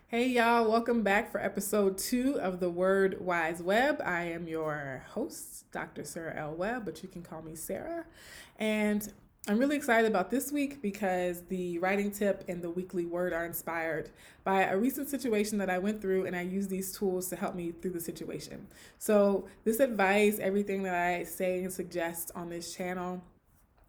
Hey y'all, welcome back for episode 2 of the Word Wise Webb. I am your host, Dr. Sarah L. Webb, but you can call me Sarah. And I'm really excited about this week because the writing tip and the weekly word are inspired by a recent situation that I went through, and I use these tools to help me through the situation. So, this advice, everything that I say and suggest on this channel,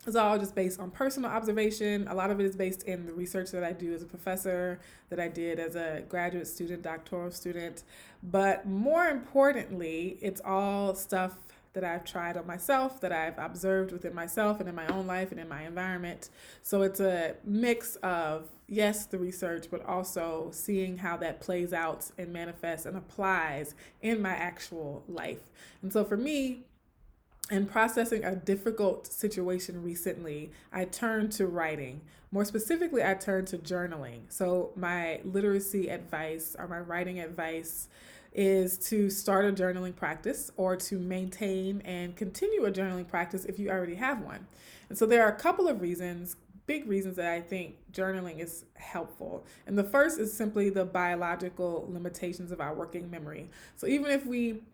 it's all just based on personal observation. A lot of it is based in the research that I do as a professor, that I did as a graduate student, doctoral student. But more importantly, it's all stuff that I've tried on myself, that I've observed within myself and in my own life and in my environment. So it's a mix of, yes, the research, but also seeing how that plays out and manifests and applies in my actual life. And so for me, in processing a difficult situation recently, I turned to writing. More specifically, I turned to journaling. So, my literacy advice or my writing advice is to start a journaling practice or to maintain and continue a journaling practice if you already have one. And so, there are a couple of reasons, big reasons that I think journaling is helpful. And the first is simply the biological limitations of our working memory. So, even if we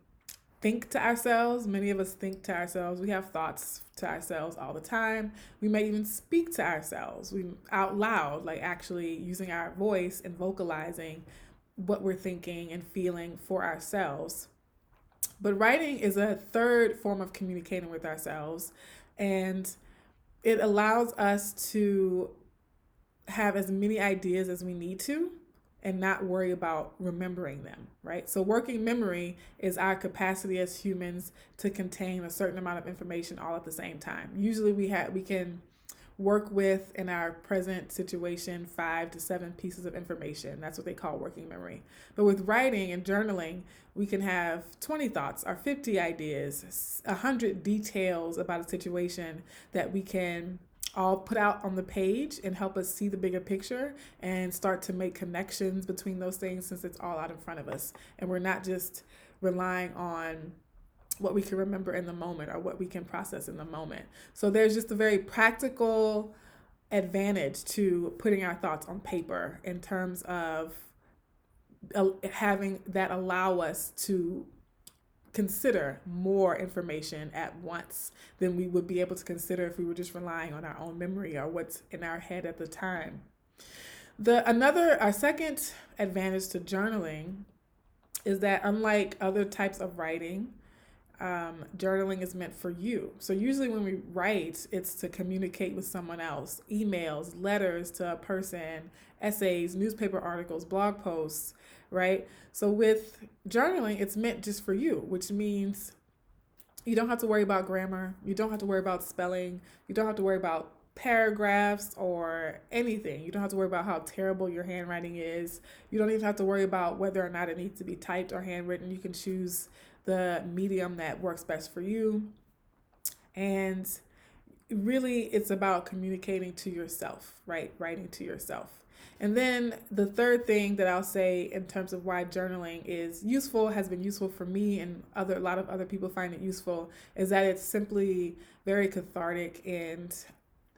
think to ourselves. Many of us think to ourselves. We have thoughts to ourselves all the time. We may even speak to ourselves. We out loud, like actually using our voice and vocalizing what we're thinking and feeling for ourselves. But writing is a third form of communicating with ourselves, and it allows us to have as many ideas as we need to and not worry about remembering them, right? So working memory is our capacity as humans to contain a certain amount of information all at the same time. Usually we can work with, in our present situation, 5 to 7 pieces of information. That's what they call working memory. But with writing and journaling, we can have 20 thoughts or 50 ideas, 100 details about a situation that we can all put out on the page and help us see the bigger picture and start to make connections between those things, since it's all out in front of us. And we're not just relying on what we can remember in the moment or what we can process in the moment. So there's just a very practical advantage to putting our thoughts on paper in terms of having that allow us to consider more information at once than we would be able to consider if we were just relying on our own memory or what's in our head at the time. Our second advantage to journaling is that, unlike other types of writing, journaling is meant for you. So usually when we write, it's to communicate with someone else. Emails, letters to a person, essays, newspaper articles, blog posts, right? So with journaling, it's meant just for you, which means you don't have to worry about grammar. You don't have to worry about spelling. You don't have to worry about paragraphs or anything. You don't have to worry about how terrible your handwriting is. You don't even have to worry about whether or not it needs to be typed or handwritten. You can choose the medium that works best for you. And really, it's about communicating to yourself, right? Writing to yourself. And then the third thing that I'll say in terms of why journaling is useful, has been useful for me, and a lot of other people find it useful, is that it's simply very cathartic and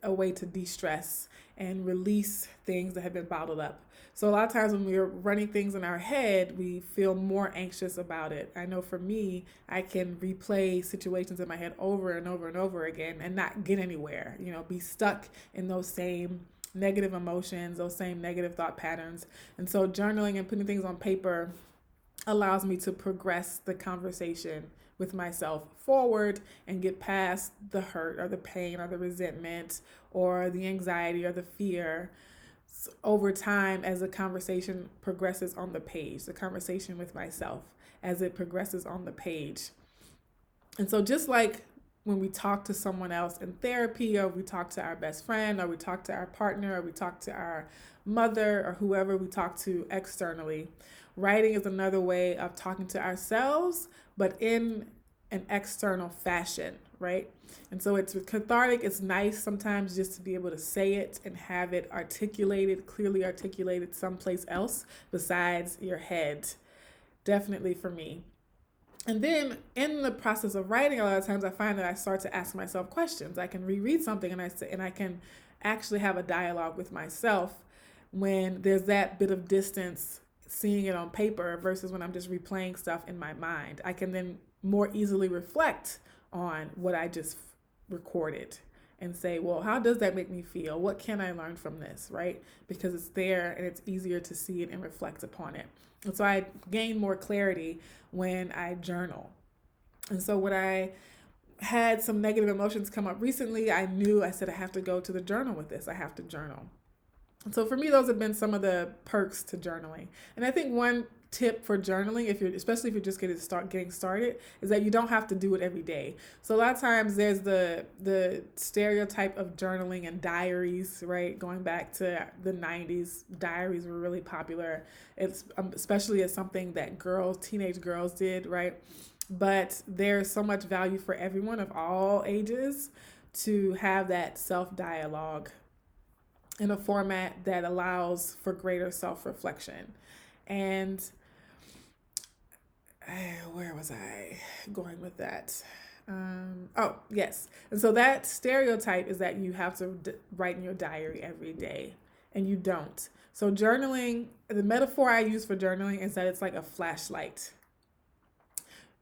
a way to de-stress and release things that have been bottled up. So a lot of times when we're running things in our head, we feel more anxious about it. I know for me, I can replay situations in my head over and over and over again and not get anywhere, be stuck in those same negative emotions, those same negative thought patterns. And so journaling and putting things on paper allows me to progress the conversation with myself forward and get past the hurt or the pain or the resentment or the anxiety or the fear over time as the conversation progresses on the page, the conversation with myself as it progresses on the page. And so just like when we talk to someone else in therapy, or we talk to our best friend, or we talk to our partner, or we talk to our mother, or whoever we talk to externally, writing is another way of talking to ourselves, but in an external fashion, right? And so it's cathartic. It's nice sometimes just to be able to say it and have it articulated, clearly articulated someplace else besides your head. Definitely for me. And then in the process of writing, a lot of times I find that I start to ask myself questions. I can reread something and I can actually have a dialogue with myself when there's that bit of distance seeing it on paper versus when I'm just replaying stuff in my mind. I can then more easily reflect on what I just recorded and say, well, how does that make me feel? What can I learn from this, right? Because it's there and it's easier to see it and reflect upon it. And so I gain more clarity when I journal. And so when I had some negative emotions come up recently, I said, I have to go to the journal with this. I have to journal. And so for me, those have been some of the perks to journaling. And I think one tip for journaling, especially if you're just getting started, is that you don't have to do it every day. So a lot of times there's the stereotype of journaling and diaries, right? Going back to the 90s, diaries were really popular. It's especially as something that teenage girls did, right? But there's so much value for everyone of all ages to have that self-dialogue in a format that allows for greater self-reflection. And where was I going with that? Oh, yes. And so that stereotype is that you have to write in your diary every day, and you don't. So journaling, the metaphor I use for journaling is that it's like a flashlight.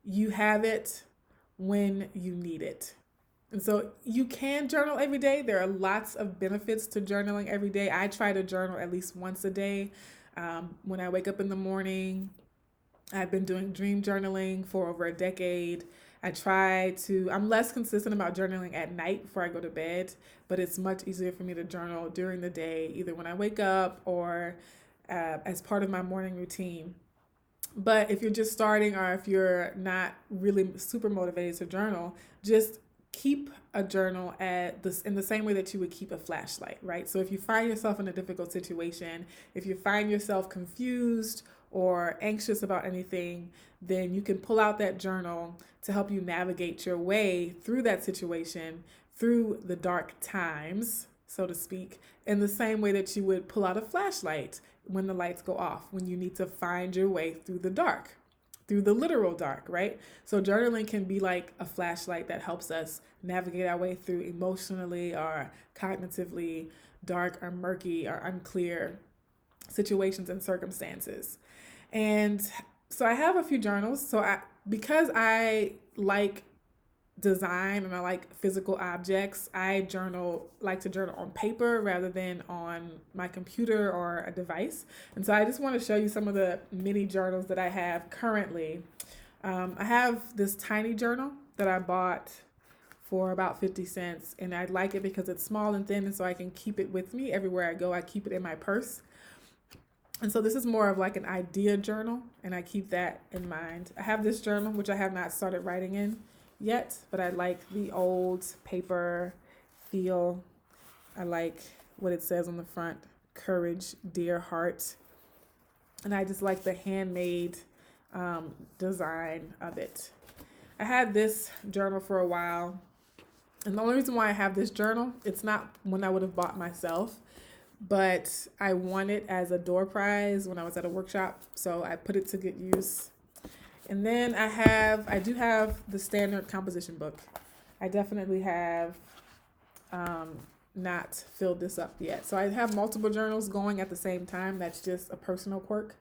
You have it when you need it. And so you can journal every day. There are lots of benefits to journaling every day. I try to journal at least once a day. When I wake up in the morning, I've been doing dream journaling for over a decade. I'm less consistent about journaling at night before I go to bed, but it's much easier for me to journal during the day, either when I wake up or as part of my morning routine. But if you're just starting or if you're not really super motivated to journal, just keep a journal in the same way that you would keep a flashlight, right? So if you find yourself in a difficult situation, if you find yourself confused or anxious about anything, then you can pull out that journal to help you navigate your way through that situation, through the dark times, so to speak, in the same way that you would pull out a flashlight when the lights go off, when you need to find your way through the dark, through the literal dark, right? So journaling can be like a flashlight that helps us navigate our way through emotionally or cognitively dark or murky or unclear situations and circumstances. And so I have a few journals. Because I like design and I like physical objects, I like to journal on paper rather than on my computer or a device. And so I just want to show you some of the mini journals that I have currently. I have this tiny journal that I bought for about 50 cents, and I like it because it's small and thin, and so I can keep it with me everywhere I go. I keep it in my purse. And so this is more of like an idea journal, and I keep that in mind. I have this journal, which I have not started writing in yet, but I like the old paper feel. I like what it says on the front, courage, dear heart. And I just like the handmade design of it. I had this journal for a while. And the only reason why I have this journal, it's not one I would have bought myself, but I won it as a door prize when I was at a workshop. So I put it to good use. And then I do have the standard composition book. I definitely have not filled this up yet. So I have multiple journals going at the same time. That's just a personal quirk.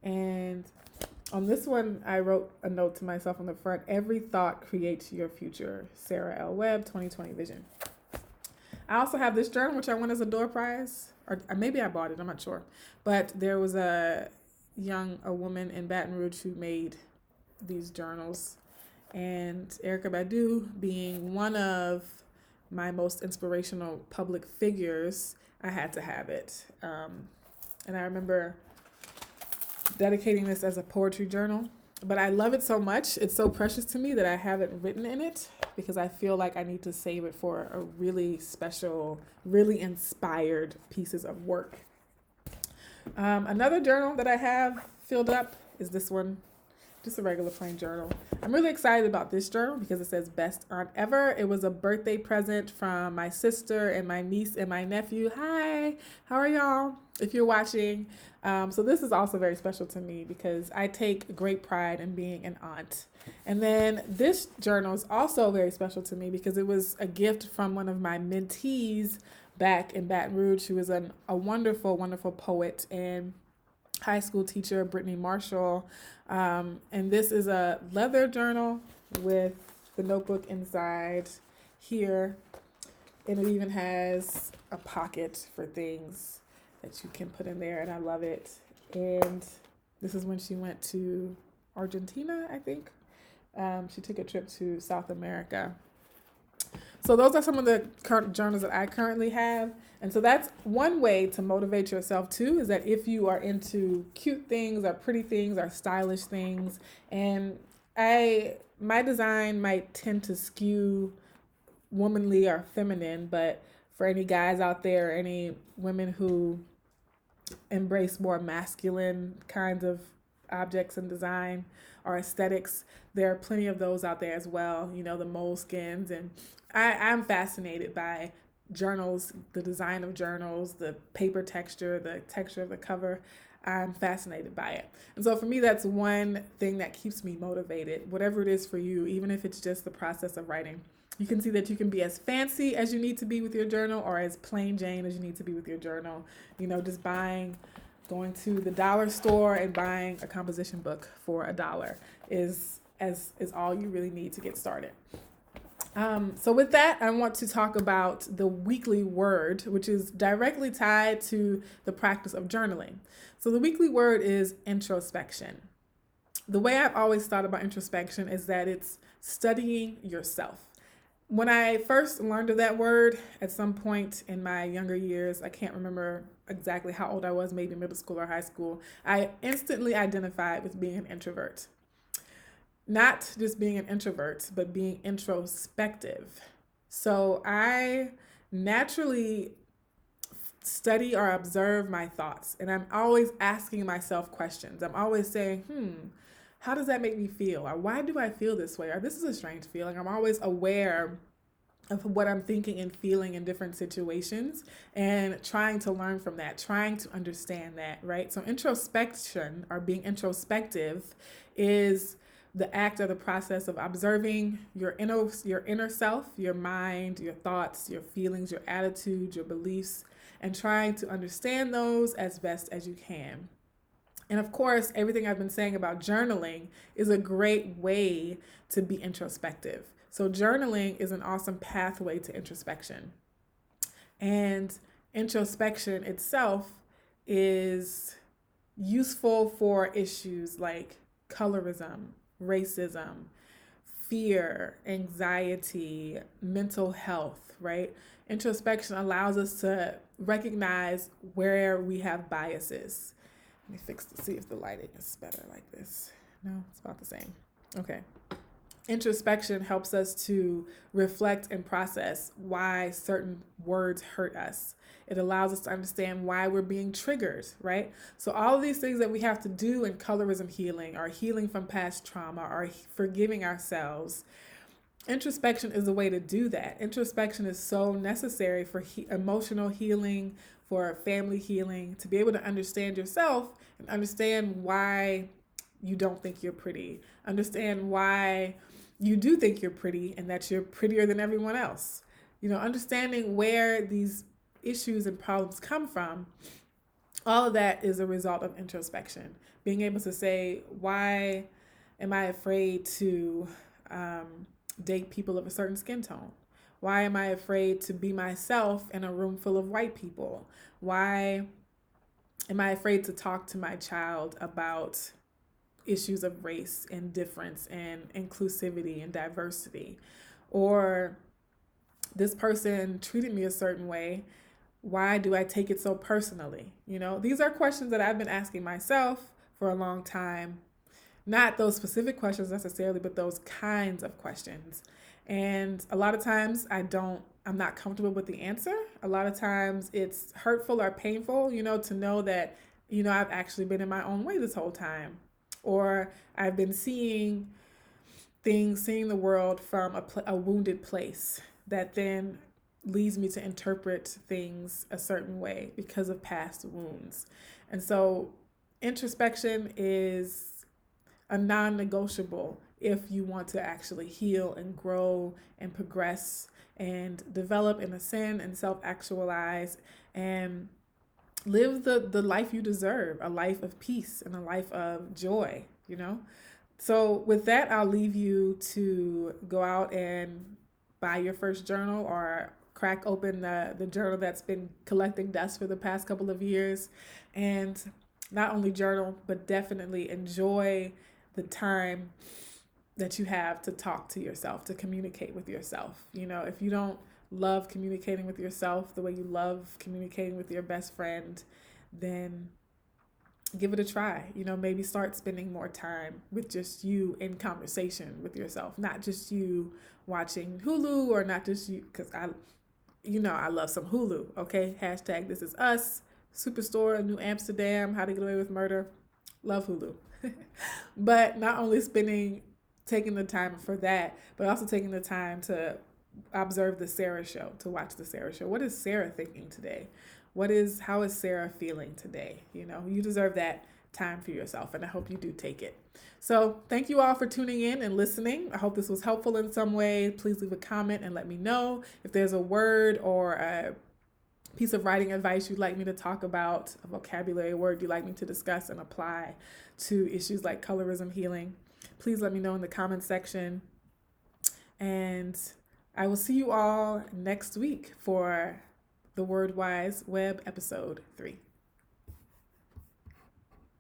And on this one, I wrote a note to myself on the front: every thought creates your future. Sarah L. Webb, 2020 Vision. I also have this journal, which I won as a door prize, or maybe I bought it, I'm not sure. But there was a woman in Baton Rouge who made these journals, and Erykah Badu being one of my most inspirational public figures, I had to have it. And I remember dedicating this as a poetry journal, but I love it so much. It's so precious to me that I have it written in it because I feel like I need to save it for a really special, really inspired pieces of work. Another journal that I have filled up is this one, just a regular plain journal. I'm really excited about this journal because it says best aunt ever. It was a birthday present from my sister and my niece and my nephew. Hi, how are y'all? If you're watching. So this is also very special to me because I take great pride in being an aunt. And then this journal is also very special to me because it was a gift from one of my mentees back in Baton Rouge, who is a wonderful, wonderful poet. And high school teacher, Brittany Marshall. And this is a leather journal with the notebook inside here. And it even has a pocket for things that you can put in there. And I love it. And this is when she went to Argentina, I think. She took a trip to South America. So those are some of the current journals that I currently have. And so that's one way to motivate yourself too, is that if you are into cute things or pretty things or stylish things, and my design might tend to skew womanly or feminine, but for any guys out there, any women who embrace more masculine kinds of objects and design or aesthetics, there are plenty of those out there as well, you know, the moleskins. And I'm fascinated by journals, the design of journals, the paper texture, the texture of the cover. I'm fascinated by it. And so for me, that's one thing that keeps me motivated, whatever it is for you, even if it's just the process of writing. You can see that you can be as fancy as you need to be with your journal or as plain Jane as you need to be with your journal. You know, just going to the dollar store and buying a composition book for $1 is all you really need to get started. So with that, I want to talk about the weekly word, which is directly tied to the practice of journaling. So the weekly word is introspection. The way I've always thought about introspection is that it's studying yourself. When I first learned of that word at some point in my younger years, I can't remember exactly how old I was, maybe middle school or high school, I instantly identified with being an introvert. Not just being an introvert, but being introspective. So I naturally study or observe my thoughts, and I'm always asking myself questions. I'm always saying, how does that make me feel? Or why do I feel this way? Or this is a strange feeling. I'm always aware of what I'm thinking and feeling in different situations and trying to learn from that, trying to understand that, right? So introspection, or being introspective, is the act or the process of observing your inner self, your mind, your thoughts, your feelings, your attitudes, your beliefs, and trying to understand those as best as you can. And of course, everything I've been saying about journaling is a great way to be introspective. So journaling is an awesome pathway to introspection. And introspection itself is useful for issues like colorism, racism, fear, anxiety, mental health, right? Introspection allows us to recognize where we have biases. Let me fix to see if the lighting is better like this. No, it's about the same. Okay. Introspection helps us to reflect and process why certain words hurt us. It allows us to understand why we're being triggered, right? So all of these things that we have to do in colorism healing, or healing from past trauma, or forgiving ourselves, introspection is the way to do that. Introspection is so necessary for emotional healing, for family healing, to be able to understand yourself and understand why you don't think you're pretty, understand why you do think you're pretty and that you're prettier than everyone else. You know, understanding where these issues and problems come from, all of that is a result of introspection. Being able to say, why am I afraid to date people of a certain skin tone? Why am I afraid to be myself in a room full of white people? Why am I afraid to talk to my child about issues of race and difference and inclusivity and diversity? Or this person treated me a certain way. Why do I take it so personally? You know, these are questions that I've been asking myself for a long time. Not those specific questions necessarily, but those kinds of questions. And a lot of times I'm not comfortable with the answer. A lot of times it's hurtful or painful, you know, to know that, you know, I've actually been in my own way this whole time. Or I've been seeing the world from a wounded place that then leads me to interpret things a certain way because of past wounds. And so introspection is a non-negotiable if you want to actually heal and grow and progress and develop and ascend and self-actualize and live the life you deserve, a life of peace and a life of joy, you know? So with that, I'll leave you to go out and buy your first journal or crack open the journal that's been collecting dust for the past couple of years. And not only journal, but definitely enjoy the time that you have to talk to yourself, to communicate with yourself. You know, if you don't love communicating with yourself the way you love communicating with your best friend, then give it a try. You know, maybe start spending more time with just you in conversation with yourself, not just you watching Hulu, or not just you, because I love some Hulu. Okay, hashtag This Is Us, Superstore, New Amsterdam, How to Get Away with Murder. Love Hulu. But not only taking the time for that, but also taking the time to observe the Sarah show, to watch the Sarah show. What is Sarah thinking today? How is Sarah feeling today? You know, you deserve that time for yourself, and I hope you do take it. So thank you all for tuning in and listening. I hope this was helpful in some way. Please leave a comment and let me know if there's a word or a piece of writing advice you'd like me to talk about, a vocabulary word you'd like me to discuss and apply to issues like colorism healing. Please let me know in the comment section. And I will see you all next week for the Word Wise Webb episode 3.